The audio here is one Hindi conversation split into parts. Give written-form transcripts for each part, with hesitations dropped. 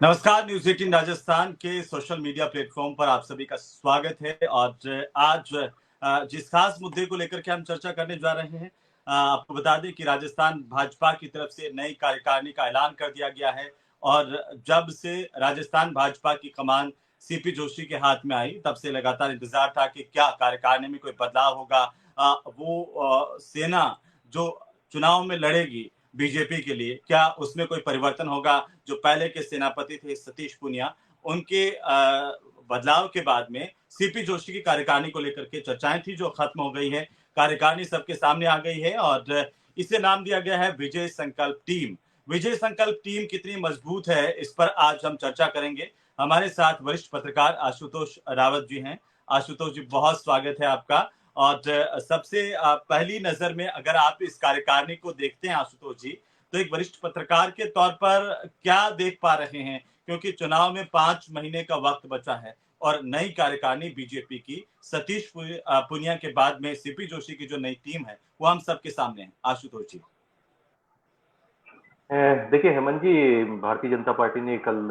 नमस्कार। न्यूज 18 राजस्थान के सोशल मीडिया प्लेटफॉर्म पर आप सभी का स्वागत है। और आज जिस खास मुद्दे को लेकर के हम चर्चा करने जा रहे हैं, आपको बता दें कि राजस्थान भाजपा की तरफ से नई कार्यकारिणी का ऐलान कर दिया गया है। और जब से राजस्थान भाजपा की कमान सीपी जोशी के हाथ में आई, तब से लगातार इंतजार था कि क्या कार्यकारिणी में कोई बदलाव होगा। वो सेना जो चुनाव में लड़ेगी बीजेपी के लिए, क्या उसमें कोई परिवर्तन होगा। जो पहले के सेनापति थे सतीश पूनिया, उनके बदलाव के बाद में सीपी जोशी की कार्यकारिणी को लेकर के चर्चाएं थी, जो खत्म हो गई है। कार्यकारिणी सबके सामने आ गई है और इसे नाम दिया गया है विजय संकल्प टीम। विजय संकल्प टीम कितनी मजबूत है, इस पर आज हम चर्चा करेंगे। हमारे साथ वरिष्ठ पत्रकार आशुतोष रावत जी हैं। आशुतोष जी, बहुत स्वागत है आपका। और सबसे पहली नजर में अगर आप इस कार्यकारिणी को देखते हैं आशुतोष जी, तो एक वरिष्ठ पत्रकार के तौर पर क्या देख पा रहे हैं, क्योंकि चुनाव में 5 महीने का वक्त बचा है और नई कार्यकारिणी बीजेपी की सतीश पुनिया के बाद में सीपी जोशी की जो नई टीम है वो हम सबके सामने है। आशुतोष जी। देखिए हेमंत जी, भारतीय जनता पार्टी ने कल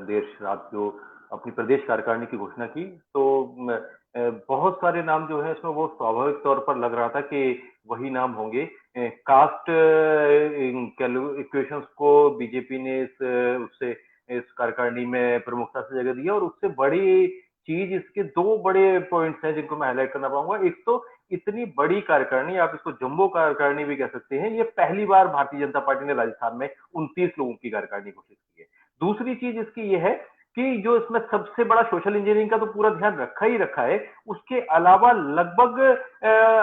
देर रात जो अपनी प्रदेश कार्यकारिणी की घोषणा की, तो बहुत सारे नाम जो है इसमें वो स्वाभाविक तौर पर लग रहा था कि वही नाम होंगे। कास्ट इक्वेशंस को बीजेपी ने उससे इस कार्यकारिणी में प्रमुखता से जगह दी है, और उससे बड़ी चीज इसके दो बड़े पॉइंट्स हैं जिनको मैं हाईलाइट करना पाऊंगा। एक तो इतनी बड़ी कार्यकारिणी, आप इसको जम्बो कार्यकारिणी भी कह सकते हैं, ये पहली बार भारतीय जनता पार्टी ने राजस्थान में 29 लोगों की कार्यकारिणी घोषित की है। दूसरी चीज इसकी ये है कि जो इसमें सबसे बड़ा सोशल इंजीनियरिंग का तो पूरा ध्यान रखा ही रखा है, उसके अलावा लगभग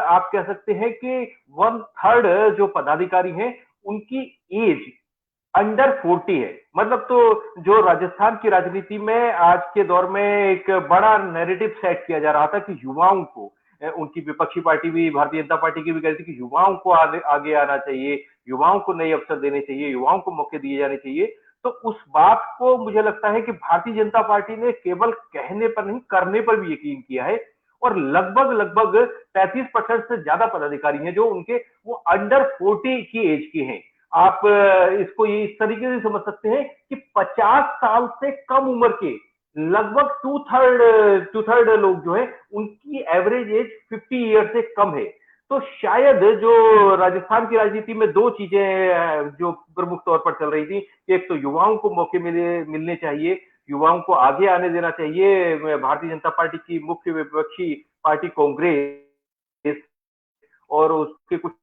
आप कह सकते हैं कि 1/3 जो पदाधिकारी हैं उनकी एज अंडर 40 है। मतलब तो जो राजस्थान की राजनीति में आज के दौर में एक बड़ा नैरेटिव सेट किया जा रहा था कि युवाओं को, उनकी विपक्षी पार्टी भी भारतीय जनता पार्टी की भी कह रही थी कि युवाओं को आगे आना चाहिए, युवाओं को नए अवसर देने चाहिए, युवाओं को मौके दिए जाने चाहिए। तो उस बात को मुझे लगता है कि भारतीय जनता पार्टी ने केवल कहने पर नहीं, करने पर भी यकीन किया है। और लगभग लगभग 33% से ज्यादा पदाधिकारी हैं जो उनके वो अंडर 40 की एज के हैं। आप इसको ये इस तरीके से समझ सकते हैं कि 50 साल से कम उम्र के लगभग टू थर्ड लोग जो है उनकी एवरेज एज 50 ईयर से कम है। तो शायद जो राजस्थान की राजनीति में दो चीजें जो प्रमुख तौर पर चल रही थी, एक तो युवाओं को मौके मिलने चाहिए, युवाओं को आगे आने देना चाहिए। भारतीय जनता पार्टी की मुख्य विपक्षी पार्टी कांग्रेस और उसके कुछ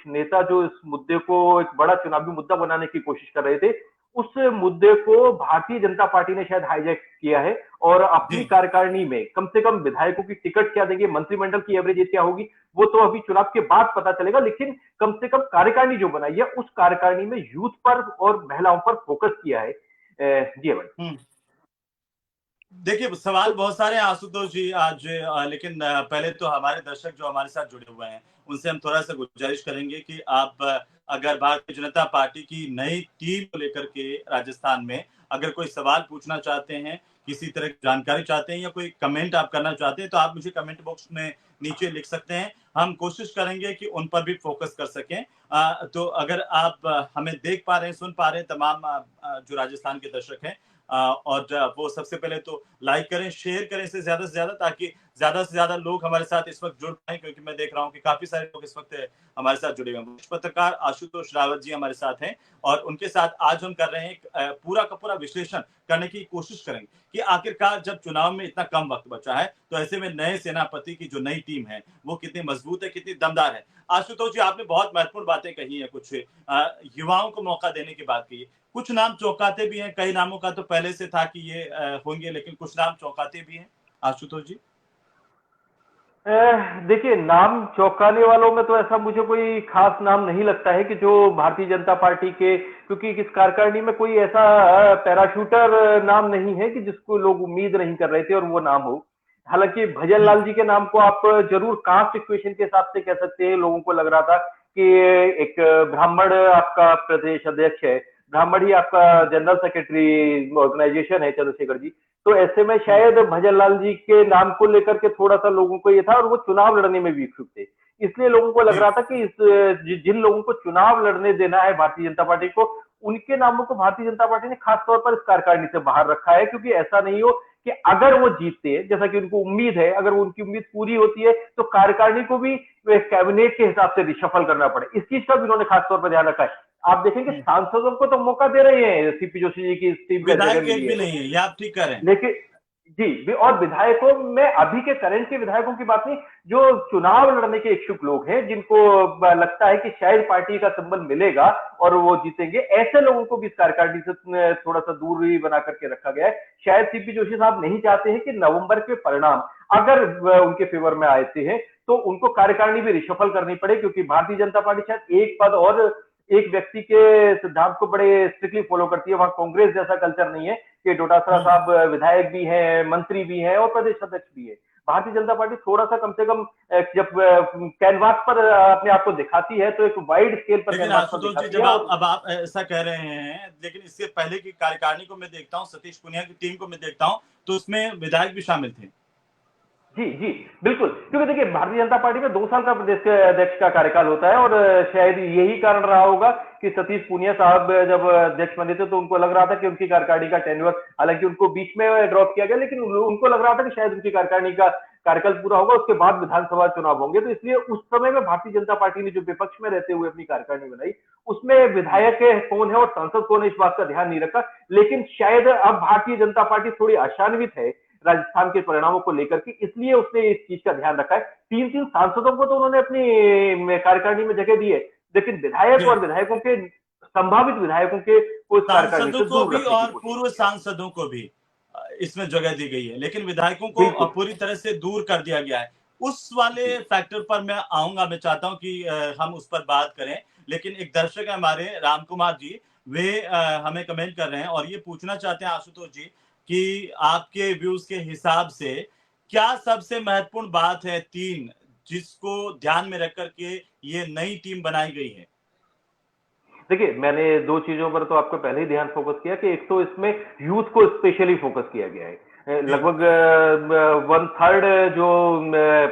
नेता जो इस मुद्दे को एक बड़ा चुनावी मुद्दा बनाने की कोशिश कर रहे थे, उस मुद्दे को भारतीय जनता पार्टी ने शायद हाईजैक किया है और अपनी जी। कार्यकारिणी में कम से कम विधायकों की टिकट क्या देंगे, मंत्रिमंडल की एवरेज एज क्या होगी, वो तो अभी चुनाव के बाद पता चलेगा। लेकिन कम से कम कार्यकारिणी जो बनाई है, उस कार्यकारिणी में यूथ पर और महिलाओं पर फोकस किया है। जी भाई। देखिए, सवाल बहुत सारे हैं आशुतोष जी आज, लेकिन पहले तो हमारे दर्शक जो हमारे साथ जुड़े हुए हैं उनसे हम थोड़ा सा गुजारिश करेंगे कि आप अगर भारतीय जनता पार्टी की नई टीम को लेकर के राजस्थान में अगर कोई सवाल पूछना चाहते हैं, किसी तरह की जानकारी चाहते हैं या कोई कमेंट आप करना चाहते हैं, तो आप मुझे कमेंट बॉक्स में नीचे लिख सकते हैं। हम कोशिश करेंगे कि उन पर भी फोकस कर सकें। तो अगर आप हमें देख पा रहे हैं, सुन पा रहे हैं, तमाम जो राजस्थान के दर्शक हैं, और वो सबसे पहले तो लाइक करें, शेयर करें इसे ज्यादा से ज्यादा, ताकि ज्यादा से ज्यादा लोग हमारे साथ इस वक्त जुड़ पाए, क्योंकि मैं देख रहा हूँ कि काफी सारे लोग इस वक्त हमारे साथ जुड़े हुए हैं। पत्रकार आशुतोष रावत जी हमारे साथ हैं और उनके साथ आज हम कर रहे हैं पूरा का पूरा विश्लेषण करने की कोशिश करेंगे कि आखिरकार जब चुनाव में इतना कम वक्त बचा है, तो ऐसे में नए सेनापति की जो नई टीम है वो कितनी मजबूत है, कितनी दमदार है। आशुतोष जी, आपने बहुत महत्वपूर्ण बातें कही है, कुछ युवाओं को मौका देने की बात की। कुछ नाम चौंकाते भी हैं, कई नामों का तो पहले से था कि ये होंगे, लेकिन कुछ नाम चौंकाते भी हैं आशुतोष जी। देखिए, नाम चौंकाने वालों में तो ऐसा मुझे कोई खास नाम नहीं लगता है कि जो भारतीय जनता पार्टी के, क्योंकि इस कार्यकारिणी में कोई ऐसा पैराशूटर नाम नहीं है कि जिसको लोग उम्मीद नहीं कर रहे थे और वो नाम हो। हालांकि भजन लाल जी के नाम को आप जरूर कास्ट इक्वेशन के हिसाब से कह सकते हैं। लोगों को लग रहा था कि एक ब्राह्मण आपका प्रदेश अध्यक्ष है, ब्राह्मण ही आपका जनरल सेक्रेटरी ऑर्गेनाइजेशन है, चंद्रशेखर जी। तो ऐसे में शायद भजन लाल जी के नाम को लेकर के थोड़ा सा लोगों को ये था, और वो चुनाव लड़ने में भी इच्छुक थे। इसलिए लोगों को लग जी। रहा था कि जिन लोगों को चुनाव लड़ने देना है भारतीय जनता पार्टी को, उनके नामों को भारतीय जनता पार्टी ने खास तौर पर इस कार्यकारिणी से बाहर रखा है, क्योंकि ऐसा नहीं हो कि अगर वो जीतते हैं, जैसा कि उनको उम्मीद है, अगर वो उनकी उम्मीद पूरी होती है तो कार्यकारिणी को भी कैबिनेट के हिसाब से रिशफल करना पड़े। इस चीज का भी उन्होंने खास तौर पर ध्यान रखा है। आप देखेंगे सांसदों को तो मौका दे रहे हैं, सीपी जोशी जी की इस टीम में जगह विधायक मिली एक भी है, नहीं है, ये आप ठीक कह रहे हैं। लेकिन जी, और विधायकों में अभी के करंट के विधायकों की बात नहीं, जो चुनाव लड़ने के इच्छुक लोग हैं, जिनको लगता है कि शायद पार्टी का सिंबल मिलेगा और वो जीतेंगे, ऐसे लोगों को भी इस कार्यकारिणी से थोड़ा सा दूरी बना करके रखा गया है। शायद सीपी जोशी साहब नहीं चाहते हैं कि नवंबर के परिणाम अगर उनके फेवर में आते हैं तो उनको कार्यकारिणी भी रिशफल करनी पड़े, क्योंकि भारतीय जनता पार्टी शायद एक पद और एक व्यक्ति के सिद्धांत को बड़े स्ट्रिक्टली फॉलो करती है। वहां कांग्रेस जैसा कल्चर नहीं है कि डोटासरा साहब विधायक भी हैं, मंत्री भी हैं और प्रदेश अध्यक्ष भी है। भारतीय जनता पार्टी थोड़ा सा कम से कम जब कैनवास पर अपने आप को दिखाती है तो एक वाइड स्केल पर लेकिन कैनवास पर आशुतोष जी, दिखाती जब है। आप और अब आप ऐसा कह रहे हैं, लेकिन इससे पहले की कार्यकारिणी को मैं देखता हूँ, सतीश पूनिया की टीम को मैं देखता हूँ, तो उसमें विधायक भी शामिल थे। जी जी बिल्कुल, क्योंकि देखिए भारतीय जनता पार्टी में 2 साल का प्रदेश के अध्यक्ष का कार्यकाल होता है, और शायद यही कारण रहा होगा कि सतीश पूनिया साहब जब अध्यक्ष बने थे तो उनको लग रहा था कि उनकी कार्यकारिणी का टेन्योर, हालांकि उनको बीच में ड्रॉप किया गया, लेकिन उनको लग रहा था कि शायद उनकी कार्यकारिणी का कार्यकाल पूरा होगा, उसके बाद विधानसभा चुनाव होंगे। तो इसलिए उस समय में भारतीय जनता पार्टी ने जो विपक्ष में रहते हुए अपनी कार्यकारिणी बनाई, उसमें विधायक कौन है और सांसद कौन है इस बात का ध्यान नहीं रखा। लेकिन शायद अब भारतीय जनता पार्टी थोड़ी आशान्वित है राजस्थान के परिणामों को लेकर के, इसलिए उसने इस चीज का ध्यान रखा है। 3 सांसदों को तो उन्होंने अपनी कार्यकारिणी में जगह दी है, लेकिन विधायक और विधायकों के संभावित विधायकों के को इस कार्यकारिणी सांसदों से को दूर भी रखने की और कोशिश पूर्व की है। सांसदों को भी इसमें जगह दी गई है, लेकिन विधायकों को बिल्कुल पूरी तरह से दूर कर दिया गया है। उस वाले जी फैक्टर पर मैं आऊंगा, मैं चाहता हूं कि हम उस पर बात करें, लेकिन एक दर्शक है हमारे राम कुमार जी, वे हमें कमेंट कर रहे हैं और ये पूछना चाहते हैं आशुतोष जी कि आपके व्यूज के हिसाब से क्या सबसे महत्वपूर्ण बात है तीन, जिसको ध्यान में रख करके ये नई टीम बनाई गई है। देखिए, मैंने 2 चीज़ों पर तो आपको पहले ही ध्यान फ़ोकस किया कि एक तो इसमें यूथ को स्पेशली फ़ोकस किया गया है। जी लगभग 1/3 जो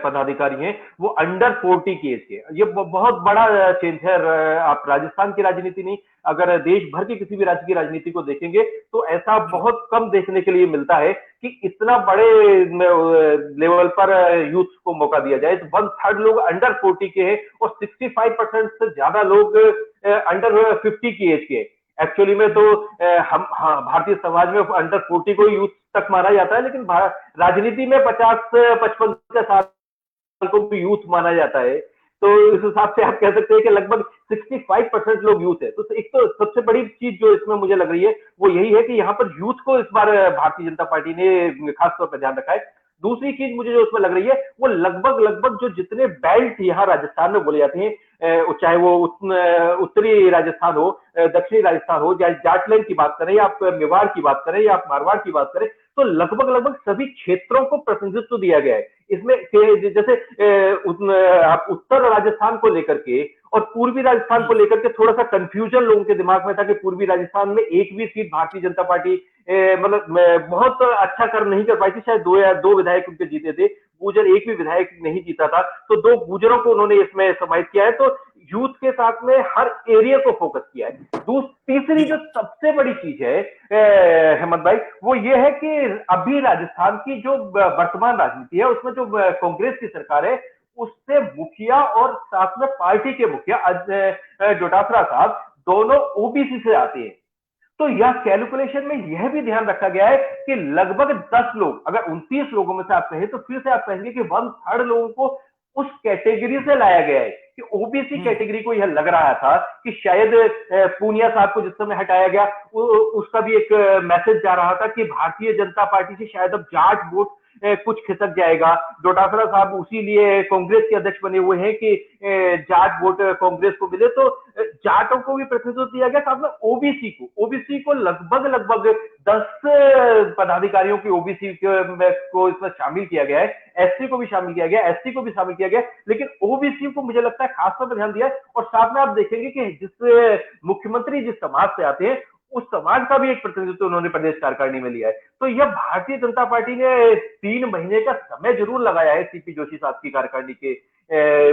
पदाधिकारी हैं, वो अंडर 40 की एज के हैं। ये बहुत बड़ा चेंज है। आप राजस्थान की राजनीति नहीं, अगर देश भर की किसी भी राज्य की राजनीति को देखेंगे, तो ऐसा बहुत कम देखने के लिए मिलता है कि इतना बड़े लेवल पर यूथ को मौका दिया जाए। तो 1/3 लोग अंडर 40 के हैं और 65% से ज्यादा लोग अंडर 50 की एज के। एक्चुअली में तो हम हाँ, भारतीय समाज में अंडर 40 को यूथ तक माना जाता है, लेकिन राजनीति में 50-55 के साल को भी यूथ माना जाता है। तो इस हिसाब से आप कह सकते हैं कि लगभग 65% लोग यूथ है। तो एक तो सबसे बड़ी चीज जो इसमें मुझे लग रही है वो यही है कि यहाँ पर यूथ को इस बार भारतीय जनता पार्टी ने खास तौर पर ध्यान रखा है। दूसरी चीज मुझे जो उसमें लग रही है वो लगभग लगभग जो जितने बेल्ट यहाँ राजस्थान में बोले जाते हैं, चाहे वो उत्तरी राजस्थान हो, दक्षिणी राजस्थान हो, चाहे जाटलैंड की बात करें या आप मेवाड़ की बात करें या आप मारवाड़ की बात करें, तो लगभग लगभग सभी क्षेत्रों को प्रतिनिधित्व दिया गया है इसमें। जैसे आप उत्तर राजस्थान को लेकर के और पूर्वी राजस्थान को लेकर के थोड़ा सा कंफ्यूजन लोगों के दिमाग में था कि पूर्वी राजस्थान में एक भी सीट भारतीय जनता पार्टी मतलब बहुत अच्छा कर नहीं कर पाई थी। शायद 2 विधायक उनके जीते थे, गुर्जर एक भी विधायक नहीं जीता था, तो 2 गुर्जरों को उन्होंने इसमें समाहित किया है। तो यूथ के साथ में हर एरिया को फोकस किया है। तीसरी जो सबसे बड़ी चीज है हेमंत भाई, वो ये है कि अभी राजस्थान की जो वर्तमान राजनीति है उसमें जो कांग्रेस की सरकार है, उससे मुखिया और साथ में पार्टी के मुखिया डोटासरा साहब दोनों ओबीसी से आते हैं। तो यह कैलकुलेशन में यह भी ध्यान रखा गया है कि लगभग 10 लोग, अगर 29 लोगों में से आप कहें तो फिर से आप कहेंगे कि 1/3 लोगों को उस कैटेगरी से लाया गया है कि ओबीसी कैटेगरी को यह लग रहा था कि शायद पूनिया साहब को जिस समय हटाया गया उसका भी एक मैसेज जा रहा था कि भारतीय जनता पार्टी से शायद अब जाट वोट कुछ खिसक जाएगा। डोटासरा साहब उसी लिए कांग्रेस के अध्यक्ष बने हुए हैं कि जाट वोट कांग्रेस को मिले, तो जाटों को भी प्रतिनिधित्व दिया गया, साथ में ओबीसी को लगभग लगभग 10 पदाधिकारियों की ओबीसी को इसमें शामिल किया गया है। एससी को भी शामिल किया गया, एसटी को भी शामिल किया गया, लेकिन ओबीसी को मुझे लगता है खासतौर पर ध्यान दिया है। और साथ में आप देखेंगे कि जिस मुख्यमंत्री जिस समाज से आते हैं उस समाज का भी एक प्रतिनिधित्व उन्होंने प्रदेश कार्यकारिणी में लिया है। तो यह भारतीय जनता पार्टी ने 3 महीने का समय जरूर लगाया है सीपी जोशी साहब की कार्यकारिणी के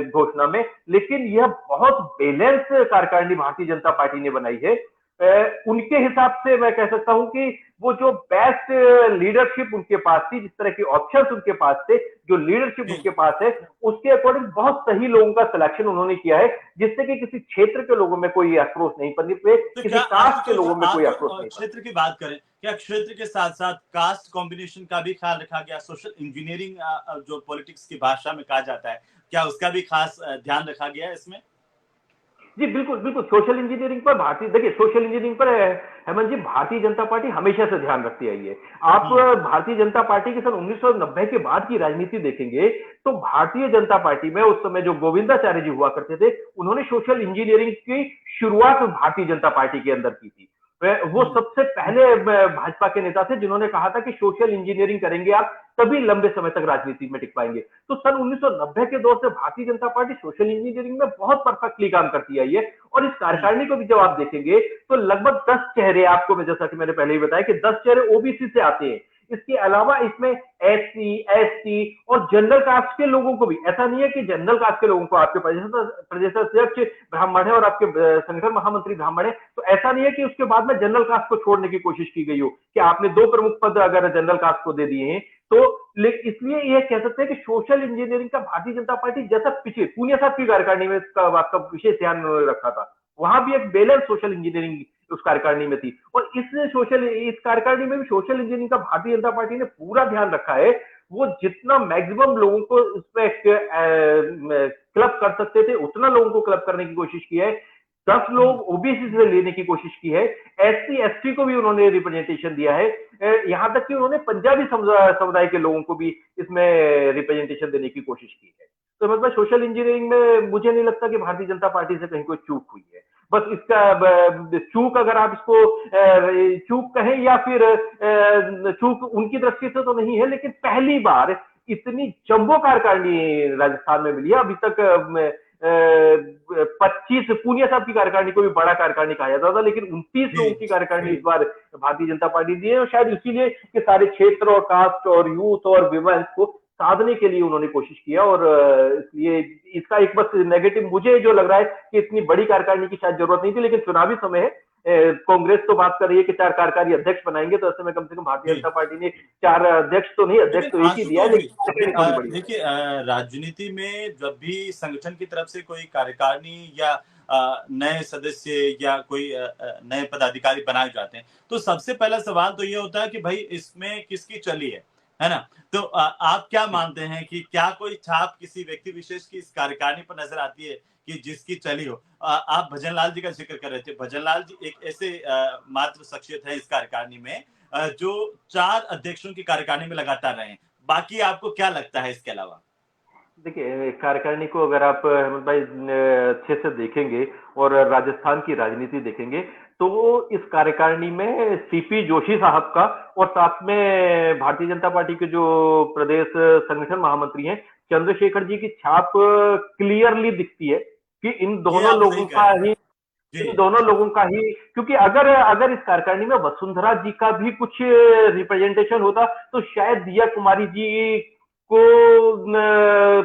घोषणा में, लेकिन यह बहुत बैलेंस कार्यकारिणी भारतीय जनता पार्टी ने बनाई है। उनके हिसाब से मैं कह सकता हूं कि वो जो बेस्ट लीडरशिप उनके पास थी, जिस तरह के ऑप्शंस उनके पास थे, जो लीडरशिप जी। उनके पास है, उसके अकॉर्डिंग बहुत सही लोगों का सिलेक्शन उन्होंने किया है, जिससे कि किसी क्षेत्र के लोगों में कोई आक्रोश नहीं पनपे पे, तो किसी क्या कास्ट के लोगों में कोई आप आक्रोश नहीं क्षेत्र पनपे। की बात करें, क्या क्षेत्र के साथ साथ कास्ट कॉम्बिनेशन का भी ख्याल रखा गया? सोशल इंजीनियरिंग जो पॉलिटिक्स की भाषा में कहा जाता है, क्या उसका भी खास ध्यान रखा गया है इसमें? जी बिल्कुल बिल्कुल, सोशल इंजीनियरिंग पर भारतीय, देखिए सोशल इंजीनियरिंग पर हेमंत जी, भारतीय जनता पार्टी हमेशा से ध्यान रखती आई है। आप हम्म। भारतीय जनता पार्टी के सन 1990 के बाद की राजनीति देखेंगे, तो भारतीय जनता पार्टी में उस समय जो गोविंदाचार्य जी हुआ करते थे, उन्होंने सोशल इंजीनियरिंग की शुरुआत भारतीय जनता पार्टी के अंदर की थी। वो हम्म। सबसे पहले भाजपा के नेता थे जिन्होंने कहा था कि सोशल इंजीनियरिंग करेंगे आप, तभी लंबे समय तक राजनीति में टिक पाएंगे। तो सन 1990 के दौर से Bharatiya Janata party social engineering में बहुत परफेक्टली काम करती आई है। और इस हम्म। कार्यकारिणी को भी जब आप देखेंगे, तो लगभग 10 चेहरे आपको, मैं जैसा कि मैंने पहले ही बताया कि 10 चेहरे ओबीसी से आते हैं। इसके अलावा इसमें एससी, एसटी और जनरल कास्ट के लोगों को भी, ऐसा नहीं है कि जनरल कास्ट के लोगों को आपके प्रदेश अध्यक्ष ब्राह्मण है और आपके संगठन महामंत्री ब्राह्मण है, तो ऐसा नहीं है कि उसके बाद में जनरल कास्ट को छोड़ने की कोशिश की गई हो कि आपने 2 प्रमुख पद अगर जनरल कास्ट को दे दिए हैं तो। इसलिए यह कह सकते हैं कि सोशल इंजीनियरिंग का भारतीय जनता पार्टी, जैसा पिछले पूनिया साहब की कार्यकारिणी में इसका आपका विशेष ध्यान रखा था, वहां भी एक बैलेंस सोशल इंजीनियरिंग उस कार्यकारिणी में थी। और इस कार्यकारिणी में भी सोशल इंजीनियरिंग का भारतीय जनता पार्टी ने पूरा ध्यान रखा है। वो जितना मैक्सिमम लोगों को उसमें क्लब कर सकते थे, उतना लोगों को क्लब करने की कोशिश की है। 10 हम्म। लोग ओबीसी से लेने की कोशिश की है। एससी एसटी को भी उन्होंने रिप्रेजेंटेशन दिया है। यहां तक कि उन्होंने पंजाबी समुदाय के लोगों को भी इसमें रिप्रेजेंटेशन देने की कोशिश की है। तो मतलब सोशल इंजीनियरिंग में मुझे नहीं लगता कि भारतीय जनता पार्टी से कहीं कोई चूक हुई है। बस इसका चूक, अगर आप इसको चूक कहें या फिर चूक उनकी दृष्टि से तो नहीं है, लेकिन पहली बार इतनी जम्बो कार्यकारिणी राजस्थान में मिली है। अभी तक 25, पूनिया साहब की कार्यकारिणी को भी बड़ा कार्यकारिणी कहा जाता था, लेकिन 29 जी। लोगों की कार्यकारिणी इस बार भारतीय जनता पार्टी दी है। और शायद इसीलिए कि सारे क्षेत्र और कास्ट और यूथ और विमेंस को साधने के लिए उन्होंने कोशिश किया। और इसलिए इसका एक बस नेगेटिव मुझे जो लग रहा है कि इतनी बड़ी कार्यकारिणी की शायद जरूरत नहीं थी, लेकिन चुनावी समय है। कांग्रेस तो बात कर रही है कि 4 कार्यकारी अध्यक्ष बनाएंगे, तो ऐसे में कम से कम भारतीय जी। जनता पार्टी ने 4 अध्यक्ष तो नहीं, अध्यक्ष लेकिन तो एक ही दिया है, आशुतोष जी, लेकिन कार्यकारिणी थोड़ी बड़ी बनाई। देखिए राजनीति में जब भी संगठन की तरफ से कोई कार्यकारिणी या नए सदस्य या कोई नए पदाधिकारी बनाए जाते हैं, तो सबसे पहला सवाल तो ये होता है कि भाई इसमें किसकी चली है ना? तो आप क्या मानते हैं कि क्या कोई छाप किसी व्यक्ति विशेष की इस कार्यकारिणी पर नजर आती है कि जिसकी चली हो? आप भजन लाल जी का जिक्र कर रहे थे। भजन लाल जी एक ऐसे मात्र शख्सियत है इस कार्यकारिणी में जो 4 अध्यक्षों की कार्यकारिणी में लगातार रहे हैं। बाकी आपको क्या लगता है इसके अलावा? देखिए, कार्यकारिणी को अगर आप हेमंत भाई अच्छे से देखेंगे और राजस्थान की राजनीति देखेंगे, तो इस कार्यकारिणी में सीपी जोशी साहब का और साथ में भारतीय जनता पार्टी के जो प्रदेश संगठन महामंत्री हैं चंद्रशेखर जी की छाप क्लियरली दिखती है कि ये आप सही कह रहे हैं। जी। इन दोनों लोगों का ही, क्योंकि अगर अगर इस कार्यकारिणी में वसुंधरा जी का भी कुछ रिप्रेजेंटेशन होता, तो शायद दिया कुमारी जी को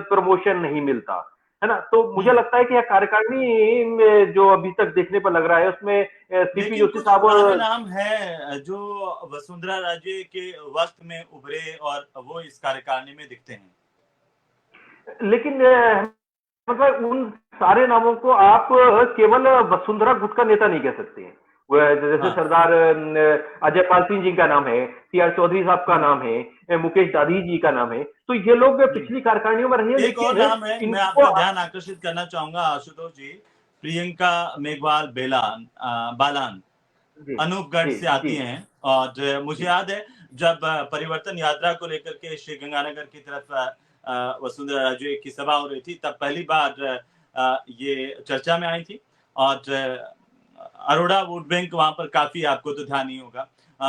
प्रमोशन नहीं मिलता, है ना। तो मुझे हुँ। लगता है कि यह कार्यकारिणी में जो अभी तक देखने पर लग रहा है, उसमें सीपी लेकिन जोशी कुछ साहब पुराने और, नाम हैं जो वसुंधरा राजे के वक़्त में उभरे और वो इस कार्यकारिणी में दिखते हैं। लेकिन मतलब उन सारे नामों को आप केवल वसुंधरा गुट का नेता नहीं कह सकते हैं। जैसे हाँ। सरदार अजय पाल सिंह जी का नाम है, टी आर चौधरी साहब का हुँ। नाम है, मुकेश दाधी जी का नाम है, तो ये लोग जी। पिछली कार्यकारिणियों में रहे हैं, एक और लेकिन नाम है, मैं इनको आपका ध्यान आकर्षित करना चाहूँगा आशुतोष जी, प्रियंका मेघवाल बालान। जी अनूपगढ़ जी से आती जी हैं और मुझे जी याद है जब परिवर्तन यात्रा को लेकर के श्री गंगानगर की तरफ वसुंधरा राजे की सभा हो रही थी, तब पहली बार ये चर्चा में आई थी और अरोड़ा वोट बैंक वहां पर काफी आपको तो ध्यान नहीं होगा।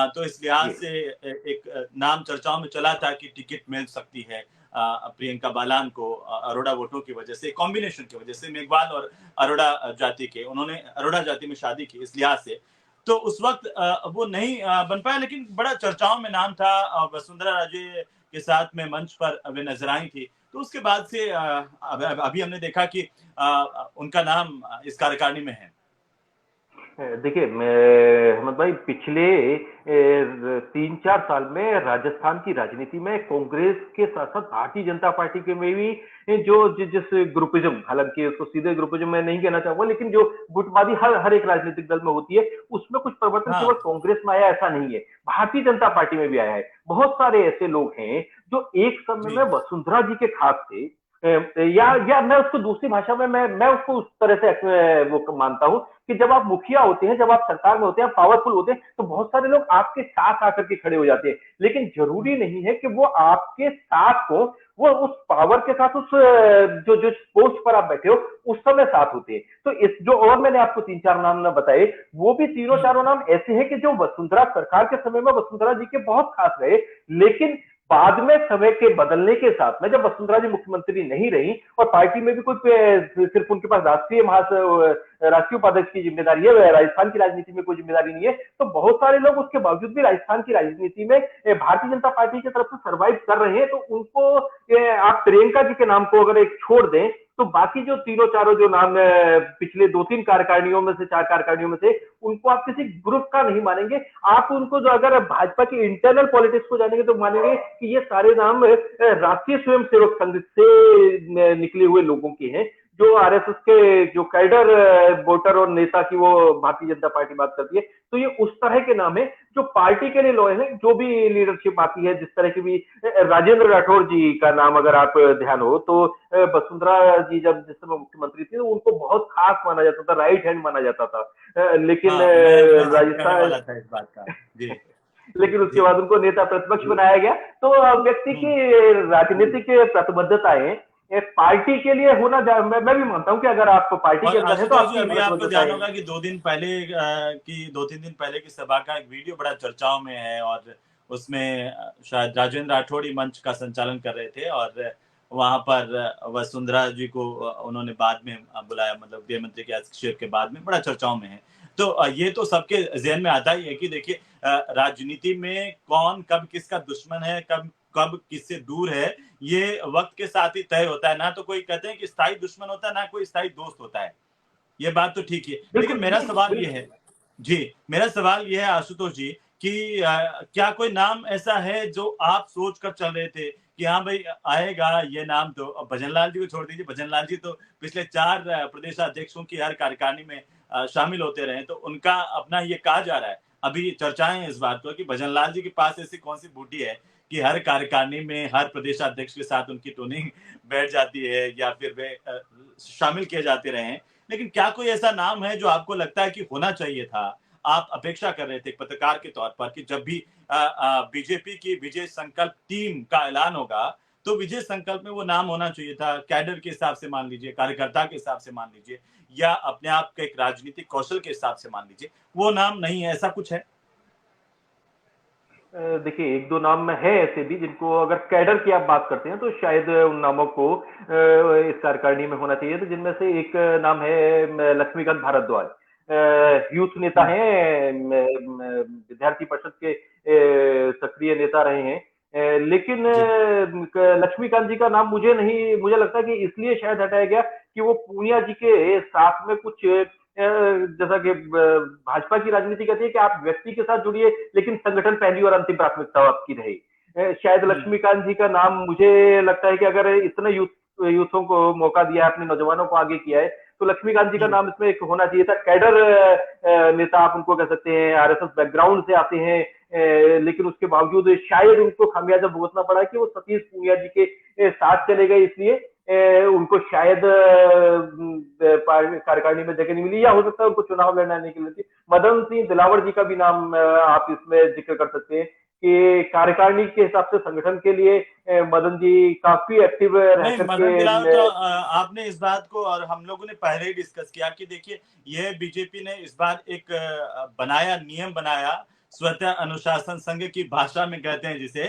तो इस लिहाज जी से एक नाम चर्चाओं में चला था कि टिकट मिल सकती है प्रियंका बालान को अरोड़ा वोटों की वजह से, कॉम्बिनेशन की वजह से, मेघवाल और अरोड़ा जाति के, उन्होंने अरोड़ा जाति में शादी की इस लिहाज से। तो उस वक्त वो नहीं बन पाया, लेकिन बड़ा चर्चाओं में नाम था। वसुंधरा राजे के साथ में मंच पर वे नजर आई थी। तो उसके बाद से अभी हमने देखा कि उनका नाम इस कार्यकारिणी में है। देखिए, मैं अहमद भाई, पिछले 3-4 साल में राजस्थान की राजनीति में कांग्रेस के साथ-साथ भारतीय जनता पार्टी के में भी जो जिस ग्रुपिज्म, हालांकि उसको सीधे ग्रुपिज्म मैं नहीं कहना चाहूंगा, लेकिन जो गुटबाजी हर हर एक राजनीतिक दल में होती है, उसमें कुछ परिवर्तन केवल हाँ कांग्रेस में आया ऐसा नहीं है, भारतीय जनता पार्टी में भी आया है। बहुत सारे ऐसे लोग हैं जो एक समय जी में वसुंधरा जी के खास थे, या मैं उसको दूसरी भाषा में मैं उसको उस तरह से वो मानता हूं कि जब आप मुखिया होते हैं, जब आप सरकार में होते हैं, आप पावरफुल होते हैं, तो बहुत सारे लोग आपके साथ आकर के खड़े हो जाते हैं, लेकिन जरूरी नहीं है कि वो आपके साथ हो, वो उस पावर के साथ, उस जो जो पोस्ट पर आप बैठे हो उस समय साथ होते हैं। तो इस जो, और मैंने आपको 3-4 नाम ना बताए, वो भी तीनों हम्म, चारों नाम ऐसे हैं कि जो वसुंधरा सरकार के समय में वसुंधरा जी के बहुत खास रहे, लेकिन बाद में समय के बदलने के साथ में जब वसुंधरा जी मुख्यमंत्री नहीं रही और पार्टी में भी कोई सिर्फ उनके पास राष्ट्रीय उपाध्यक्ष की जिम्मेदारी है, राजस्थान की राजनीति में कोई जिम्मेदारी नहीं है, तो बहुत सारे लोग उसके बावजूद भी राजस्थान की राजनीति में भारतीय जनता पार्टी की तरफ से सर्वाइव कर रहे हैं। तो उनको आप प्रियंका जी के नाम को अगर एक छोड़ दें, तो बाकी जो तीनों चारों जो नाम पिछले 2-3 कार्यकारिणियों में से, 4 कार्यकारिणियों में से, उनको आप किसी ग्रुप का नहीं मानेंगे। आप उनको, जो अगर भाजपा की इंटरनल पॉलिटिक्स को जानेंगे, तो मानेंगे कि ये सारे नाम राष्ट्रीय स्वयंसेवक संघ से निकले हुए लोगों के हैं, जो आरएसएस के जो कैडर वोटर और नेता की वो भारतीय जनता पार्टी बात करती है। तो ये उस तरह के नाम है जो पार्टी के लिए लॉयल है, जो भी लीडरशिप आती है, जिस तरह की भी। राजेंद्र राठौड़ जी का नाम अगर आप ध्यान हो तो, वसुंधरा जी जब जिस समय मुख्यमंत्री थी, तो उनको बहुत खास माना जाता था, राइट हैंड माना जाता था, लेकिन हाँ, मैं जिक्र करने राजस्थान, वाला था इस बात का। जी लेकिन उसके जी बाद उनको नेता प्रतिपक्ष बनाया गया। तो व्यक्ति हम्म। की राजनीतिक प्रतिबद्धताएं पार्टी के लिए होना, मैं भी मानता हूं कि अगर आप पार्टी और के अंदर है तो आशुतोष जी, आपकी अभी आपको ध्यान प्रतिबद्धताएं। होगा कि 2 दिन पहले की 2-3 दिन पहले की सभा का एक वीडियो बड़ा चर्चाओं में है, और उसमें शायद राजेंद्र राठौड़ ही मंच का संचालन कर रहे थे, और वहां पर वसुंधरा जी को उन्होंने बाद में बुलाया, मतलब गृह मंत्री के हस्तक्षेप के बाद में, बड़ा चर्चाओं में है। तो ये तो सबके जहन में आता ही है कि देखिए, राजनीति में कौन कब किसका दुश्मन है, कब कब किससे दूर है, ये वक्त के साथ ही तय होता है। ना तो कोई कहते हैं कि स्थायी दुश्मन होता है, ना कोई स्थायी दोस्त होता है। ये बात तो ठीक है, लेकिन बिल्कुल मेरा बिल्कुल सवाल ये बिल्कुल। है, जी, मेरा सवाल ये है आशुतोष जी, कि क्या कोई नाम ऐसा है जो आप सोच कर चल रहे थे कि हाँ भाई आएगा ये नाम? तो भजन लाल जी को छोड़ दीजिए, भजन लाल जी तो पिछले 4 प्रदेश अध्यक्षों की हर कार्यकारिणी में शामिल होते रहे, तो उनका अपना ये कहा जा रहा है, अभी चर्चाएं हैं इस बात को, कि भजन लाल जी के पास ऐसी कौन सी बूटी है कि हर कार्यकारिणी में हर प्रदेश अध्यक्ष के साथ उनकी टोनिंग बैठ जाती है, या फिर वे शामिल किए जाते रहे हैं। लेकिन क्या कोई ऐसा नाम है जो आपको लगता है कि होना चाहिए था, आप अपेक्षा कर रहे थे एक पत्रकार के तौर पर, कि जब भी बीजेपी की विजय संकल्प टीम का ऐलान होगा, तो विजय संकल्प में वो नाम होना चाहिए था, कैडर के हिसाब से मान लीजिए, कार्यकर्ता के हिसाब से मान लीजिए, या अपने आप के एक राजनीतिक कौशल के हिसाब से मान लीजिए, वो नाम नहीं है, ऐसा कुछ है? देखिए, 1-2 नाम में है ऐसे भी जिनको, अगर कैडर की आप बात करते हैं, तो शायद उन नामों को इस कार्यकारिणी में होना चाहिए। तो जिनमें से एक नाम है लक्ष्मीकांत भारद्वाज, यूथ नेता हम्म, हैं, विद्यार्थी परिषद के सक्रिय नेता रहे हैं। लेकिन जी लक्ष्मीकांत जी का नाम मुझे लगता है कि इसलिए शायद हटाया गया कि वो पूनिया जी के साथ में कुछ, जैसा कि भाजपा की राजनीति कहती है कि आप व्यक्ति के साथ जुड़िए, लेकिन संगठन पहली और अंतिम प्राथमिकता आपकी रहे। शायद हम्म, लक्ष्मीकांत जी का नाम, मुझे लगता है कि अगर इतने यूथों को मौका दिया है, अपने नौजवानों को आगे किया है, तो लक्ष्मीकांत जी का हम्म, नाम इसमें एक होना चाहिए था। कैडर नेता आप उनको कह सकते हैं, आरएसएस बैकग्राउंड से आते हैं, लेकिन उसके बावजूद शायद उनको खामियाजा भुगतना पड़ा कि वो सतीश पूनिया जी के साथ चले गए, इसलिए उनको शायद कार्यकारिणी में जगह नहीं मिली, या हो सकता है उनको चुनाव लड़ने के लिए। मदन सिंह दिलावर जी का भी नाम आप इसमें जिक्र कर सकते हैं कि कार्यकारिणी के हिसाब से संगठन के लिए मदन जी काफी एक्टिव रह नहीं, करके। मदन दिलावर तो आपने इस बात को, और हम लोगों ने पहले ही डिस्कस किया कि देखिए, ये बीजेपी ने इस बार एक बनाया, नियम बनाया, स्वतः अनुशासन संघ की भाषा में कहते हैं जिसे,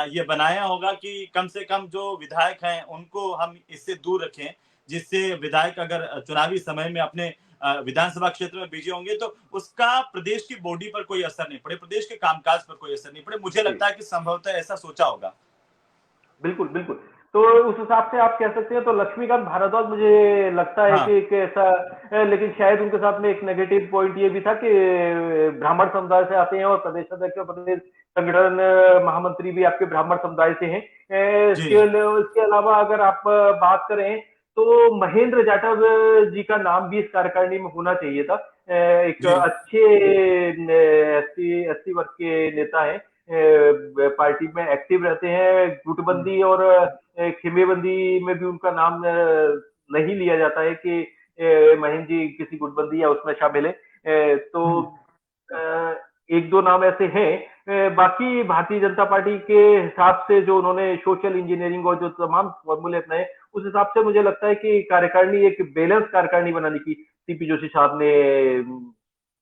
ये बनाया होगा कि कम से कम जो विधायक हैं उनको हम इससे दूर रखें, जिससे विधायक अगर चुनावी समय में अपने विधानसभा क्षेत्र में बिजी होंगे, तो उसका प्रदेश की बॉडी पर कोई असर नहीं पड़े, प्रदेश के कामकाज पर कोई असर नहीं पड़े। मुझे जी, लगता है कि संभवतः ऐसा सोचा होगा। बिल्कुल बिल्कुल। तो उस हिसाब से आप कह सकते हैं, तो लक्ष्मीकांत भारद्वाज मुझे लगता है कि हाँ एक ऐसा, लेकिन शायद उनके साथ में एक नेगेटिव पॉइंट ये भी था कि ब्राह्मण समुदाय से आते हैं और प्रदेश अध्यक्ष और प्रदेश संगठन महामंत्री भी आपके ब्राह्मण समुदाय से हैं। जी इसके अलावा अगर आप बात करें तो महेंद्र जाटव जी का नाम भी इस कार्यकारिणी में होना चाहिए था। एक जी अच्छे एससी एससी वर्ग के नेता है, पार्टी में एक्टिव रहते हैं, गुटबंदी और खेमेबंदी में भी उनका नाम नहीं लिया जाता है कि महेंद्र जी किसी गुटबंदी या उसमें शामिल है। तो हम्म, अ, एक दो नाम ऐसे हैं। बाकी भारतीय जनता पार्टी के हिसाब से जो उन्होंने सोशल इंजीनियरिंग और जो तमाम फॉर्मूले अपनाए, उस हिसाब से मुझे लगता है कि कार्यकारिणी एक बैलेंस कार्यकारिणी बनाने की सीपी जोशी साहब ने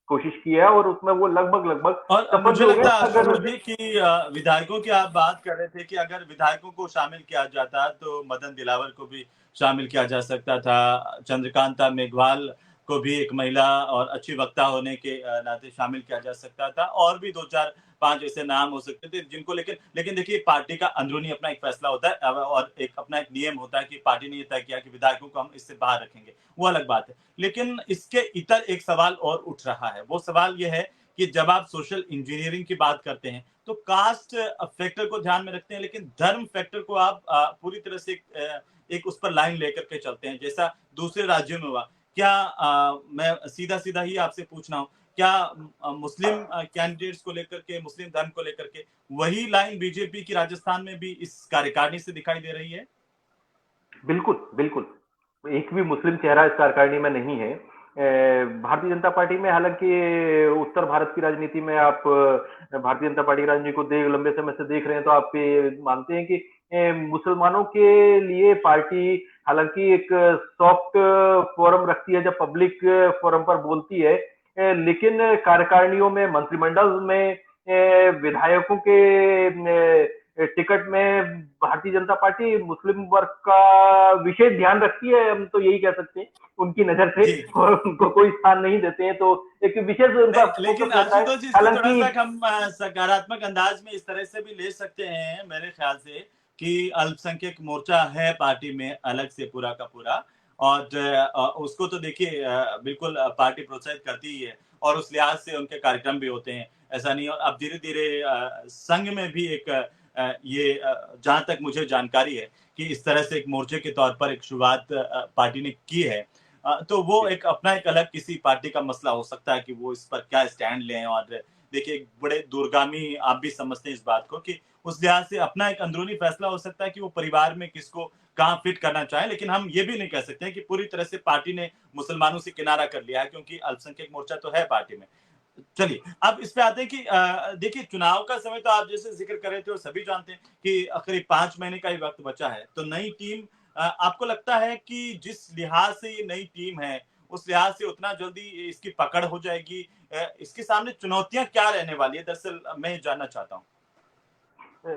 कोशिश की है और उसमें वो लगभग लगभग और सफल भी मुझे हो गए। लगता है अगर अशोक जी कि विधायकों की आप बात कर रहे थे कि अगर विधायकों को शामिल किया जाता तो मदन दिलावर को भी शामिल किया जा सकता था, चंद्रकांता मेघवाल को भी एक महिला और अच्छी वक्ता होने के नाते शामिल किया जा सकता था, और भी 2 4 5 ऐसे नाम हो सकते थे जिनको लेकर, लेकिन देखिए पार्टी का अंदरूनी अपना एक फैसला होता है और एक अपना एक नियम होता है कि पार्टी ने ये तय किया कि विधायकों को हम इससे बाहर रखेंगे, वो अलग बात है। लेकिन इसके इतर एक सवाल और उठ रहा है, वो सवाल ये है कि जब आप सोशल इंजीनियरिंग की बात करते हैं तो कास्ट फैक्टर को ध्यान में रखते हैं, लेकिन धर्म फैक्टर को आप पूरी तरह से एक उस पर लाइन लेकर के चलते हैं जैसा दूसरे राज्यों में हुआ। क्या मैं सीधा सीधा ही आपसे पूछना हूँ, क्या मुस्लिम कैंडिडेट्स को लेकर के, मुस्लिम धर्म को लेकर के वही लाइन बीजेपी की राजस्थान में भी इस कार्यकारिणी से दिखाई दे रही है? बिल्कुल, बिल्कुल। एक भी मुस्लिम चेहरा इस कार्यकारिणी में नहीं है। भारतीय जनता पार्टी में, हालांकि उत्तर भारत की राजनीति में आप भारतीय जनता पार्टी की राजनीति को लंबे समय से देख रहे हैं, तो आप ये मानते हैं कि मुसलमानों के लिए पार्टी हालांकि एक सॉफ्ट फोरम रखती है जब पब्लिक फोरम पर बोलती है, लेकिन कार्यकारिणियों में, मंत्रिमंडल में, विधायकों के टिकट में भारतीय जनता पार्टी मुस्लिम वर्ग का विशेष ध्यान रखती है, हम तो यही कह सकते हैं उनकी नजर से, जी और उनको कोई स्थान नहीं देते हैं, तो एक विशेष उनका लेकिन फोकस रहता है। आशुतोष जी इसको थोड़ा हालांकि सा हम सकारात्मक अंदाज में इस तरह से भी ले सकते हैं मेरे ख्याल से कि अल्पसंख्यक मोर्चा है पार्टी में अलग से पूरा का पूरा, और उसको तो देखिए बिल्कुल पार्टी प्रोत्साहित करती ही है और उस लिहाज से उनके कार्यक्रम भी होते हैं, ऐसा नहीं। और अब धीरे धीरे संघ में भी एक ये जहां तक मुझे जानकारी है कि इस तरह से एक मोर्चे के तौर पर एक शुरुआत पार्टी ने की है। तो वो एक अपना एक अलग किसी पार्टी का मसला हो सकता है कि वो इस पर क्या स्टैंड लें, और देखिए बड़े दूरगामी आप भी समझते हैं इस बात को कि उस लिहाज से अपना एक अंदरूनी फैसला हो सकता है कि वो परिवार में किसको कहाँ फिट करना चाहे, लेकिन हम ये भी नहीं कह सकते हैं कि पूरी तरह से पार्टी ने मुसलमानों से किनारा कर लिया है, क्योंकि अल्पसंख्यक मोर्चा तो है पार्टी में। चलिए अब इस पे आते हैं कि देखिए चुनाव का समय तो आप जैसे जिक्र कर रहे थे और सभी जानते हैं कि करीब 5 महीने का ही वक्त बचा है, तो नई टीम आपको लगता है कि जिस लिहाज से ये नई टीम है उस लिहाज से उतना जल्दी इसकी पकड़ हो जाएगी? इसके सामने चुनौतियां क्या रहने वाली है, दरअसल मैं ये जानना चाहता हूँ।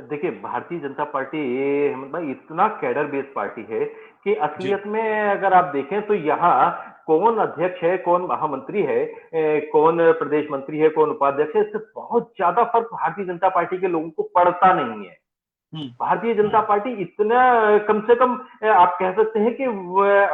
देखिए, भारतीय जनता पार्टी हेमंत भाई इतना कैडर बेस्ड पार्टी है कि जी असलियत में अगर आप देखें तो यहाँ कौन अध्यक्ष है, कौन महामंत्री है, कौन प्रदेश मंत्री है, कौन उपाध्यक्ष है, इससे बहुत ज्यादा फर्क भारतीय जनता पार्टी के लोगों को पड़ता नहीं है। हम्म भारतीय जनता पार्टी इतना कम से कम आप कह सकते हैं कि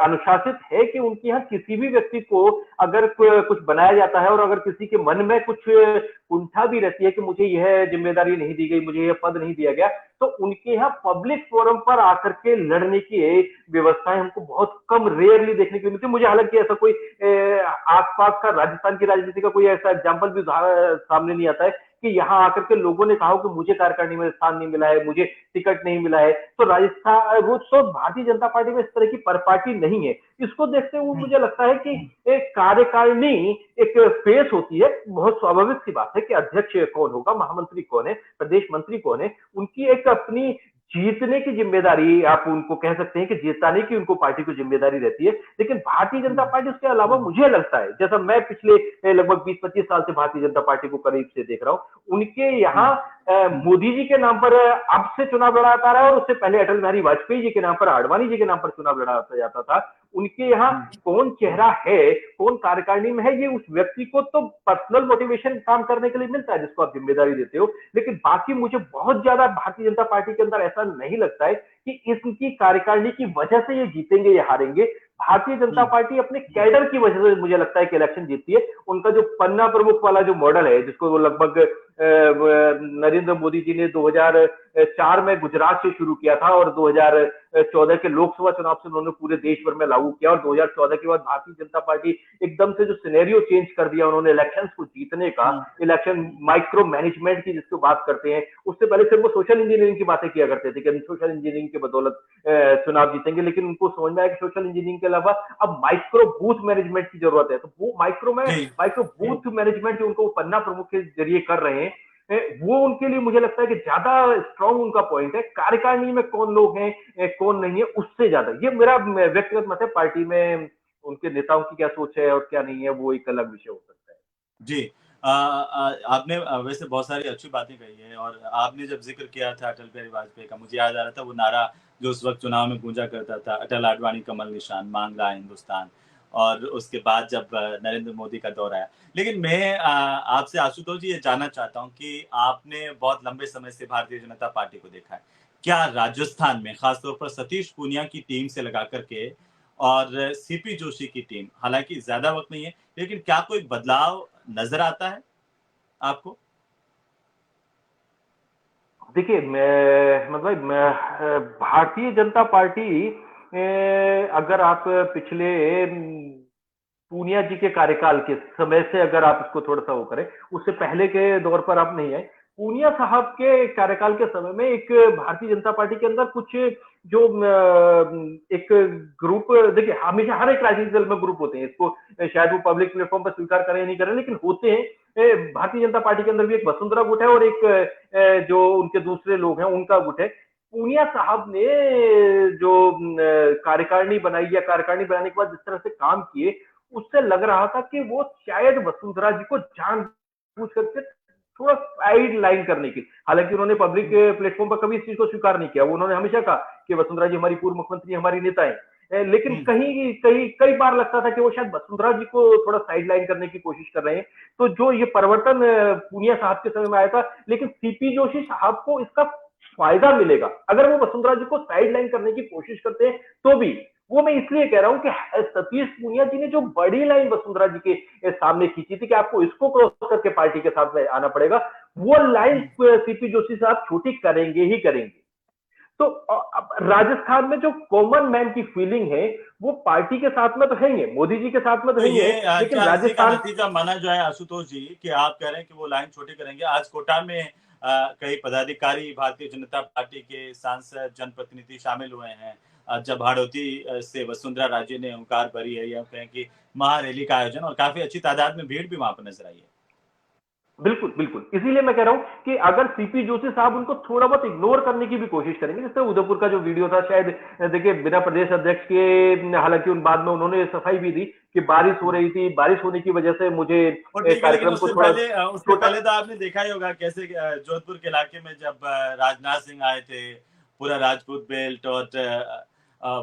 अनुशासित है कि उनके यहाँ किसी भी व्यक्ति को अगर कुछ बनाया जाता है और अगर किसी के मन में कुछ कुंठा भी रहती है कि मुझे यह जिम्मेदारी नहीं दी गई, मुझे यह पद नहीं दिया गया, तो उनके यहाँ पब्लिक फोरम पर आकर के लड़ने की व्यवस्थाएं हमको बहुत कम, रेयरली देखने को मिलती है। मुझे हालांकि ऐसा कोई आसपास का राजस्थान की राजनीति का कोई ऐसा एग्जाम्पल भी सामने नहीं आता है कि यहाँ आकर के लोगों ने कहा कि मुझे कार्यकारिणी में स्थान नहीं मिला है, मुझे टिकट नहीं मिला है। तो राजस्थान, वो तो भारतीय जनता पार्टी में इस तरह की परपार्टी नहीं है। इसको देखते हुए मुझे लगता है कि एक कार्यकारिणी एक फेस होती है, बहुत स्वाभाविक सी बात है कि अध्यक्ष कौन होगा, महामंत्री कौन है, प्रदेश मंत्री कौन है, उनकी एक अपनी जीतने की जिम्मेदारी, आप उनको कह सकते हैं कि जिताने की उनको पार्टी को जिम्मेदारी रहती है। लेकिन भारतीय जनता पार्टी उसके अलावा, मुझे लगता है, जैसा मैं पिछले लगभग 20-25 साल से भारतीय जनता पार्टी को करीब से देख रहा हूं, उनके यहाँ मोदी जी के नाम पर अब से चुनाव लड़ा जा रहा है, और उससे पहले अटल बिहारी वाजपेयी जी के नाम पर, आडवाणी जी के नाम पर चुनाव लड़ा जाता था। उनके यहाँ कौन चेहरा है, कौन कार्यकारिणी में है, ये उस व्यक्ति को तो पर्सनल मोटिवेशन काम करने के लिए मिलता है जिसको आप जिम्मेदारी देते हो, लेकिन बाकी मुझे बहुत ज्यादा भारतीय जनता पार्टी के अंदर ऐसा नहीं लगता है कि इनकी कार्यकारिणी की वजह से ये जीतेंगे या हारेंगे। भारतीय जनता पार्टी अपने कैडर की वजह से मुझे लगता है कि इलेक्शन जीतती है। उनका जो पन्ना प्रमुख वाला जो मॉडल है, जिसको वो लगभग नरेंद्र मोदी जी ने 2004 में गुजरात से शुरू किया था, और 2014 के लोकसभा चुनाव से उन्होंने पूरे देश भर में लागू किया, और 2014 के बाद भारतीय जनता पार्टी एकदम से जो सिनेरियो चेंज कर दिया उन्होंने इलेक्शन को जीतने का, इलेक्शन माइक्रो मैनेजमेंट की जिसको बात करते हैं। उससे पहले सिर्फ वो सोशल इंजीनियरिंग की बातें किया करते थे कि हम सोशल इंजीनियरिंग की बदौलत चुनाव जीतेंगे, लेकिन उनको समझ में आया कि सोशल इंजीनियरिंग के अलावा अब माइक्रो बूथ मैनेजमेंट की जरूरत है। तो वो माइक्रो बूथ मैनेजमेंट जो उनको पन्ना प्रमुख के जरिए कर रहे हैं, वो उनके लिए मुझे लगता है कि ज्यादा स्ट्रांग उनका पॉइंट है। कार्यकारिणी में कौन लोग हैं कौन नहीं है, उससे ज्यादा ये मेरा व्यक्तिगत मत है। पार्टी में उनके नेताओं की क्या सोच है और क्या नहीं है, वो एक अलग विषय हो सकता है। जी। आपने वैसे बहुत सारी अच्छी बातें कही है, और आपने जब ज़िक्र किया था अटल बिहारी वाजपेयी का, मुझे याद आ रहा था वो नारा जो उस वक़्त चुनाव में गूंजा करता था, अटल आडवाणी कमल निशान, माँग रहा है हिंदुस्तान। और उसके बाद जब नरेंद्र मोदी का दौर आया। लेकिन मैं आपसे आशुतोष जी ये जानना चाहता हूँ कि आपने बहुत लंबे समय से भारतीय जनता पार्टी को देखा है। क्या राजस्थान में ख़ास तौर पर सतीश पूनिया की टीम से लगा कर के और सीपी जोशी की टीम, हालाँकि ज़्यादा वक़्त नहीं है, लेकिन क्या कोई बदलाव नज़र आता है आपको? देखिए, भारतीय जनता पार्टी, अगर आप पिछले पूनिया जी के कार्यकाल के समय से अगर आप इसको थोड़ा सा वो करें, उससे पहले के दौर पर आप नहीं आए। पूनिया साहब के कार्यकाल के समय में एक भारतीय जनता पार्टी के अंदर कुछ जो एक ग्रुप, देखिए हमेशा हर एक राजनीतिक दल में ग्रुप होते हैं, इसको शायद वो पब्लिक प्लेटफॉर्म पर स्वीकार करें या नहीं करें, लेकिन होते हैं। भारतीय जनता पार्टी के अंदर भी एक वसुंधरा गुट है और एक जो उनके दूसरे लोग हैं उनका गुट है। पूनिया साहब ने जो कार्यकारिणी बनाई या कार्यकारिणी बनाने के बाद जिस तरह से काम किए, उससे लग रहा था कि वो शायद वसुंधरा जी को जानबूझ करके थोड़ा साइड लाइन करने की, हालांकि उन्होंने पब्लिक प्लेटफॉर्म पर कभी इस चीज को स्वीकार नहीं किया। वो उन्होंने हमेशा कहा कि वसुंधरा जी हमारी पूर्व मुख्यमंत्री, हमारी नेता है, लेकिन कहीं कहीं कई बार लगता था कि वो शायद वसुंधरा जी को थोड़ा साइड लाइन करने की कोशिश कर रहे हैं। तो जो ये परिवर्तन पूनिया साहब के समय में आया था, लेकिन सीपी जोशी साहब को इसका फायदा मिलेगा अगर वो वसुंधरा जी को साइड लाइन करने की कोशिश करते हैं। तो भी वो मैं इसलिए कह रहा हूं कि सतीश पूनिया जी ने जो बड़ी लाइन वसुंधरा जी के सामने खींची थी कि आपको इसको क्रॉस करके पार्टी के साथ में आना पड़ेगा, वो लाइन सीपी जोशी साहब छोटी करेंगे ही करेंगे। तो राजस्थान में जो कॉमन मैन की फीलिंग है वो पार्टी के साथ में तो है ही, मोदी जी के साथ में तो तो है, ये लेकिन क्या इसी का राजस्थान। नतीजा माना जाए आशुतोष जी कि आप कह रहे हैं कि वो लाइन छोटी करेंगे? आज कोटा में कई पदाधिकारी भारतीय जनता पार्टी के सांसद, जनप्रतिनिधि शामिल हुए हैं। जब हाड़ौती से वसुंधरा राजे ने हुंकार भरी है, या कहें कि महारैली का आयोजन, और काफ़ी अच्छी तादाद में भीड़ भी वहाँ पर नज़र आई है। बिल्कुल, बिल्कुल। इसीलिए मैं कह रहा हूँ कि अगर सीपी जोशी साहब उनको थोड़ा बहुत इग्नोर करने की भी कोशिश करेंगे, जैसे उदयपुर का जो वीडियो था, शायद देखिए बिना प्रदेश अध्यक्ष के, हालांकि उन बाद में उन्होंने सफाई भी दी कि बारिश हो रही थी, बारिश होने की वजह से मुझे और ठीक है, लेकिन कार्यक्रम को थोड़ा उससे छोटा। पहले तो आपने देखा ही होगा कैसे जोधपुर के इलाके में जब राजनाथ सिंह आए थे, पूरा राजपूत बेल्ट, और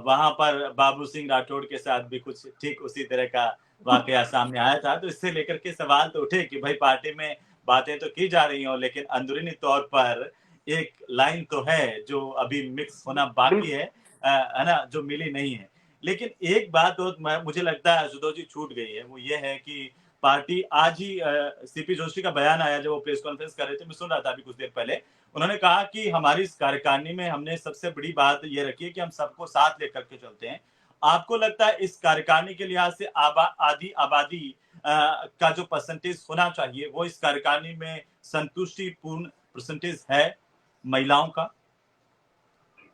वहां पर बाबू सिंह राठौड़ के साथ भी कुछ ठीक उसी तरह का वाकया सामने आया था। तो इससे लेकर के सवाल तो उठे कि भाई पार्टी में बातें तो की जा रही हो, लेकिन अंदरूनी तौर पर एक लाइन तो है जो अभी मिक्स होना बाकी है ना, जो मिली नहीं है। लेकिन एक बात तो मुझे लगता है आशुतोष जी छूट गई है, वो ये है कि पार्टी आज ही सीपी जोशी का बयान आया जब वो प्रेस कॉन्फ्रेंस कर रहे थे, मैं सुन रहा था अभी कुछ देर पहले। उन्होंने कहा कि हमारी इस कार्यकारिणी में हमने सबसे बड़ी बात ये रखी है कि हम सबको साथ लेकर के चलते हैं। आपको लगता है इस कार्यकारिणी के लिहाज से आधी आबादी का जो परसेंटेज होना चाहिए वो इस कार्यकारिणी में संतुष्टिपूर्ण परसेंटेज है महिलाओं का?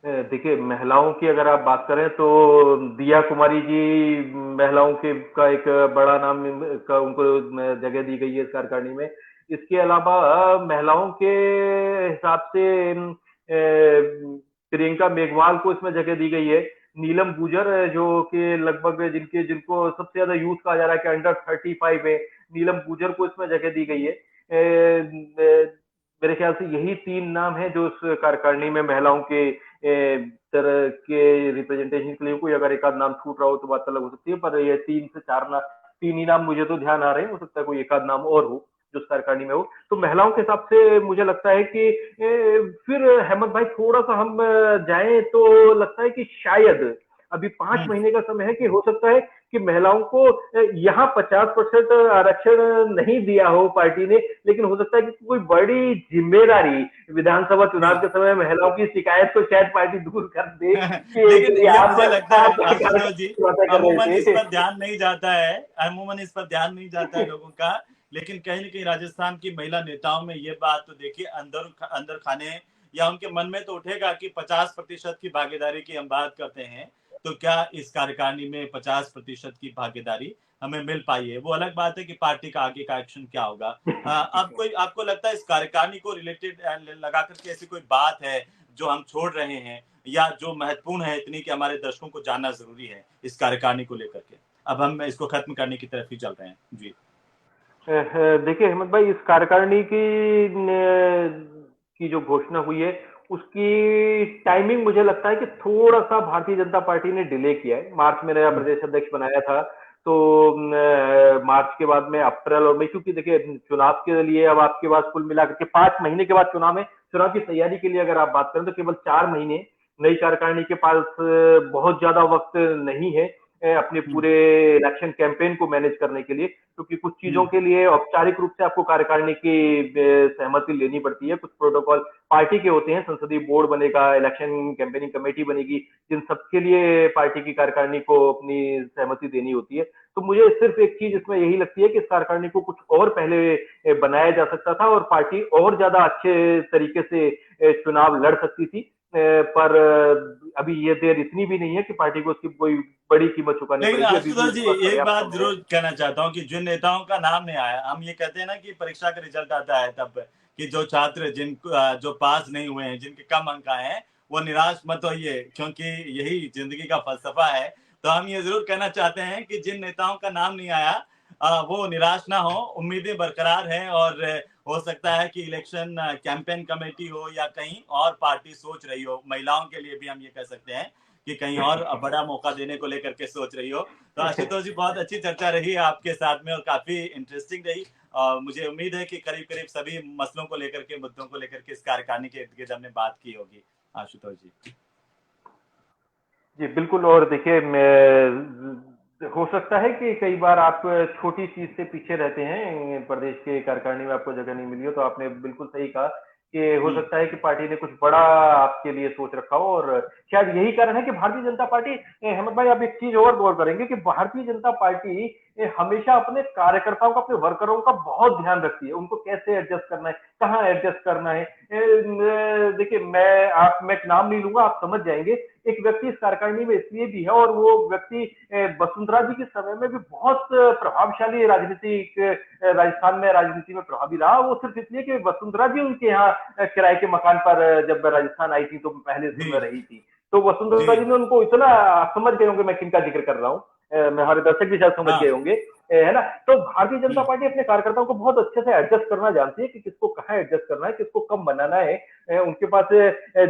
देखिए, महिलाओं की अगर आप बात करें तो दिया कुमारी जी महिलाओं के का एक बड़ा नाम का उनको जगह दी गई है इस कार्यकारिणी में। इसके अलावा महिलाओं के हिसाब से प्रियंका मेघवाल को इसमें जगह दी गई है। नीलम गुजर जो कि लगभग जिनको सबसे ज्यादा यूथ कहा जा रहा है कि अंडर 35 है, नीलम गुजर को इसमें जगह दी गई है। मेरे ख्याल से यही 3 नाम हैं जो उस कार्यकारिणी में महिलाओं के तरह के रिप्रेजेंटेशन के लिए, कोई अगर एक आध नाम छूट रहा हो तो बात अलग हो सकती है, पर ये 3 से 4 नाम, 3 ही नाम मुझे तो ध्यान आ रहे हैं, हो सकता है कोई एक आध नाम और हो जो उस कार्यकारिणी में हो। तो महिलाओं के हिसाब से मुझे लगता है कि फिर हेमंत भाई थोड़ा सा हम जाएं तो लगता है कि शायद अभी 5 महीने का समय है कि हो सकता है कि महिलाओं को यहाँ 50% आरक्षण नहीं दिया हो पार्टी ने, लेकिन हो सकता है कि कोई बड़ी जिम्मेदारी विधानसभा चुनाव के समय महिलाओं की शिकायत को शायद पार्टी दूर कर दे लेकिन कि ये आप मुझे लगता है आशुतोष जी, बातें कर अमूमन रहे इस थे। पर ध्यान नहीं जाता है, अमूमन इस पर ध्यान नहीं जाता है लोगों का। लेकिन कहीं न कहीं राजस्थान की महिला नेताओं में ये बात तो देखिए अंदर खाने या उनके मन में तो उठेगा कि 50% की भागीदारी की हम बात करते हैं, तो क्या इस कार्यकारिणी में 50% की भागीदारी हमें मिल पाई है? वो अलग बात है कि पार्टी का आगे का एक्शन क्या होगा। अब कोई आपको लगता है इस कार्यकारिणी को रिलेटेड लगा कर के ऐसी कोई बात है जो हम छोड़ रहे हैं या जो महत्वपूर्ण है इतनी कि हमारे दर्शकों को जानना ज़रूरी है इस कार्यकारिणी को लेकर के? अब हम इसको खत्म करने की तरफ ही चल रहे हैं। जी। देखिए हेमंत भाई, इस कार्यकारिणी की जो घोषणा हुई है उसकी टाइमिंग मुझे लगता है कि थोड़ा सा भारतीय जनता पार्टी ने डिले किया है। मार्च में नया हुँ, प्रदेश अध्यक्ष बनाया था, तो मार्च के बाद में अप्रैल और मई, क्योंकि देखिए चुनाव के लिए अब आपके पास कुल मिलाकर के 5 महीने के बाद चुनाव है। चुनाव की तैयारी के लिए अगर आप बात करें तो केवल 4 महीने नई कार्यकारिणी के पास बहुत ज्यादा वक्त नहीं है अपने हुँ, पूरे इलेक्शन कैंपेन को मैनेज करने के लिए, क्योंकि कुछ चीजों हुँ, के लिए औपचारिक रूप से आपको कार्यकारिणी की सहमति लेनी पड़ती है। कुछ प्रोटोकॉल पार्टी के होते हैं, संसदीय बोर्ड बनेगा, इलेक्शन कैंपेनिंग कमेटी बनेगी, जिन सबके लिए पार्टी की कार्यकारिणी को अपनी सहमति देनी होती है। तो मुझे सिर्फ एक चीज इसमें यही लगती है कि इस कार्यकारिणी को कुछ और पहले बनाया जा सकता था और पार्टी और ज्यादा अच्छे तरीके से चुनाव लड़ सकती थी, पर अभी ये देर इतनी भी नहीं है कि पार्टी को उसकी कोई बड़ी कीमत चुकानी लेकिन पड़ेगी। अभी भी आशुतोष जी उसके पास एक पर्याप्त बात समय है। जरूर कहना चाहता हूँ कि जिन नेताओं का नाम नहीं आया, हम ये कहते हैं ना कि परीक्षा का रिजल्ट आता है तब कि जो छात्र जो पास नहीं हुए हैं, जिनके कम अंक आए हैं, वो निराश मत होइए, क्योंकि यही जिंदगी का फलसफा है। तो हम ये जरूर कहना चाहते हैं कि जिन नेताओं का नाम नहीं आया वो निराश ना हो, उम्मीदें बरकरार हैं और हो सकता है कि इलेक्शन कैंपेन कमेटी हो या कहीं और पार्टी सोच रही हो, महिलाओं के लिए भी हम ये कह सकते हैं कि कहीं और बड़ा मौका देने को लेकर के सोच रही हो। तो आशुतोष जी बहुत अच्छी चर्चा रही आपके साथ में और काफ़ी इंटरेस्टिंग रही। मुझे उम्मीद है कि करीब-करीब सभी मसलों को लेकर के, मुद्दों को लेकर के इस कार्यकारिणी के इर्द-गिर्द हमने बात की होगी। आशुतोष जी। जी बिल्कुल। और देखिए, मैं हो सकता है कि कई बार आप छोटी चीज से पीछे रहते हैं, प्रदेश के कार्यकारिणी में आपको जगह नहीं मिली हो, तो आपने बिल्कुल सही कहा कि हो हुँ, सकता है कि पार्टी ने कुछ बड़ा आपके लिए सोच रखा हो, और शायद यही कारण है कि भारतीय जनता पार्टी, हेमंत भाई आप एक चीज और गौर करेंगे कि भारतीय जनता पार्टी हमेशा अपने कार्यकर्ताओं का, अपने वर्करों का बहुत ध्यान रखती है, उनको कैसे एडजस्ट करना है, कहाँ एडजस्ट करना है। देखिए, मैं एक नाम नहीं लूंगा, आप समझ जाएंगे। एक व्यक्ति इस कार्यकारिणी में इसलिए भी है, और वो व्यक्ति वसुंधरा जी के समय में भी बहुत प्रभावशाली राजनीतिक, राजस्थान में राजनीति में प्रभावी रहा। वो सिर्फ इसलिए कि वसुंधरा जी उनके यहाँ किराए के मकान पर जब राजस्थान आई थी तो पहले जी, समय रही थी, तो जी। वसुंधरा जी ने उनको इतना, आप समझ गए होंगे मैं किनका जिक्र कर रहा हूँ, हमारे दर्शक भी शायद समझ हाँ, गए होंगे, है ना। तो भारतीय जनता हुँ, पार्टी अपने कार्यकर्ताओं को बहुत अच्छे से एडजस्ट करना जानती है कि किसको कहाँ एडजस्ट करना है, किसको कम बनाना है। उनके पास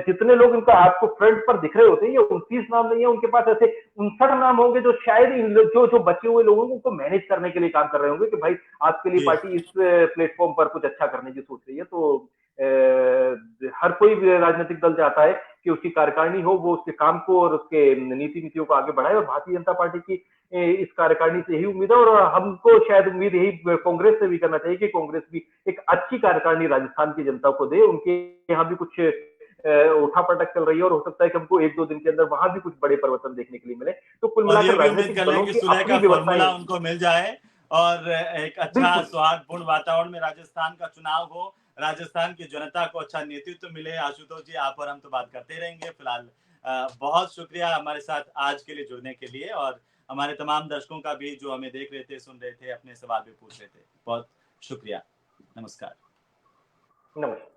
जितने लोग इनका आपको फ्रंट पर दिख रहे होते हैं, ये 29 नाम नहीं है, उनके पास ऐसे 59 नाम होंगे जो शायद जो जो बचे हुए लोगों को मैनेज करने के लिए काम कर रहे होंगे कि भाई आपके लिए जी, पार्टी इस प्लेटफॉर्म पर कुछ अच्छा करने की सोच रही है। तो हर कोई भी राजनीतिक दल चाहता है कि उसकी कार्यकारिणी हो, वो उसके काम को और उसके नीति नीतियों को आगे बढ़ाए, और भारतीय जनता पार्टी की इस कार्यकारिणी से यही उम्मीद है, और हमको शायद उम्मीद यही कांग्रेस से भी करना चाहिए कि कांग्रेस भी एक अच्छी कार्यकारिणी राजस्थान की जनता को दे। उनके यहाँ भी कुछ उठापटक चल रही है, और हो सकता है कि हमको 1-2 दिन के अंदर वहां भी कुछ बड़े परिवर्तन देखने के लिए मिले। तो कुल और ये मिलाकर भी उम्मीद राजनीतिक कर रहे हैं दलों कि की सुलह अपनी का व्यवस्थाएं, फ़ॉर्मूला उनको मिल जाए और एक अच्छा बिल्कुल। सौहार्दपूर्ण वातावरण में राजस्थान का चुनाव हो, राजस्थान की जनता को अच्छा नेतृत्व मिले। आशुतोष जी, आप और हम तो बात करते ही रहेंगे। फिलहाल बहुत शुक्रिया हमारे साथ आज के लिए जुड़ने के लिए और हमारे तमाम दर्शकों का भी जो हमें देख रहे थे, सुन रहे थे, अपने सवाल भी पूछ रहे थे। बहुत शुक्रिया। नमस्कार। नमस्कार।